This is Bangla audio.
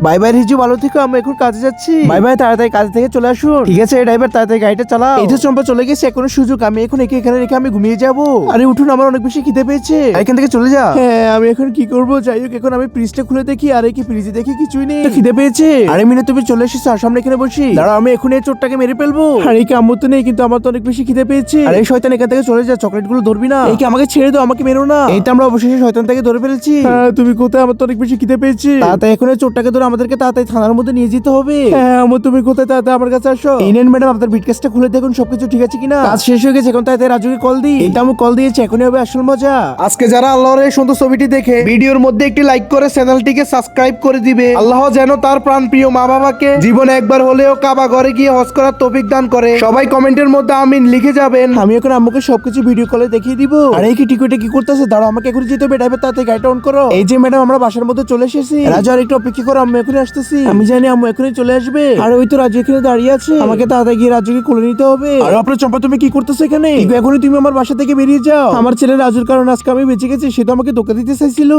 বাই বাই রিজু, ভালো থেকো, আমি এখন কাজে যাচ্ছি। বাই বাই, তাড়াতাড়ি কাজ থেকে চলে আসুন। ঠিক আছে ড্রাইভার, তাড়াতাড়ি গাড়িটা চালাও। এই তো চম্পা চলে গেছে, এখন সুযোগ, আমি এখন একে এখানে রেখে আমি ঘুমিয়ে যাবো। আরে উঠুন, আমার অনেক বেশি খিদে পেয়েছে, এখান থেকে চলে যা। হ্যাঁ আমি এখন কি করবো, যাই হোক এখন আমি ফ্রিজটা খুলে দেখি, আরে কি ফ্রিজে দেখি কিছুই নেই, তো খিদে পেয়েছে। আরে মিনা তুমি চলে এসেছো, আর সামনে এখানে বসি, দাঁড়াও আমি এখন এই চোরটাকে মেরে ফেলবো। আরে কি আম্মু তো নেই, কিন্তু আমার তো অনেক বেশি খিদে পেয়েছে। আরে শয়তান এখান থেকে চলে যা, চকলেট গুলো ধরবি না। এই কি আমাকে ছেড়ে দাও, আমাকে মেরো না। এই তো আমরা অবশেষে শয়তান থেকে ধরে ফেলেছি। হ্যাঁ তুমি কোথায়, আমার তো অনেক বেশি খিদে পেয়েছে। তাড়াতাড়ি এখন এই চোরটাকে ধরে আমাদেরকে তাড়াতাড়ি থানার মধ্যে নিয়ে যেতে হবে। হ্যাঁ আম্মু তুমি কোথায়, তাড়াতাড়ি আমার কাছে আসো। এই নেন ম্যাডাম, আপনার বিটকেসটা খুলে দেখুন সবকিছু ঠিক আছে কিনা। কাজ শেষ হয়ে গেছে, এখন তাড়াতাড়ি রাজুকে কল দিই। এটা আমি কল দিয়েছি, এখনই হবে আসল মজা। আজকে যারা আল্লাহর এই সুন্দর ছবিটি দেখে ভিডিওর মধ্যে একটি লাইক করে চ্যানেলটিকে সাবস্ক্রাইব করে দিবে, আল্লাহ যেন তার প্রাণ প্রিয় মা বাবাকে জীবনে একবার হলেও কাবা ঘরে গিয়ে হজ করার তৌফিক দান করে। সবাই কমেন্টের মধ্যে আমিন লিখে যাবেন। আমি এখন আম্মুকে সবকিছু ভিডিও কলে দেখিয়ে দিব। আর এই কি টিকিটে কি করতেছে, দাঁড়াও আমাকে এখন যেতে হবে। ড্রাইভার তাড়াতাড়ি গাড়িটা অন করো। এই যে ম্যাডাম, আমরা বাসার মধ্যে চলে এসেছি। রাজু আর একটু অপেক্ষা করো, আম্মু এখনই আসতেছি। আমি জানি আম্মু এখনই চলে আসবে। আর ওই তো রাজু এখানে দাঁড়িয়ে আছে, আমাকে তাড়াতাড়ি গিয়ে রাজুকে কোলে নিতে হবে। আর আপনার চম্পা তুমি কি করতেছো এখানে? এখনই তুমি আমার বাসা থেকে বেরিয়ে যাও। আমার ছেলে রাজুর কারণে আজকে আমি বেঁচে গেছি, সে তো আমাকে ধোকা দিতে চাইছিল।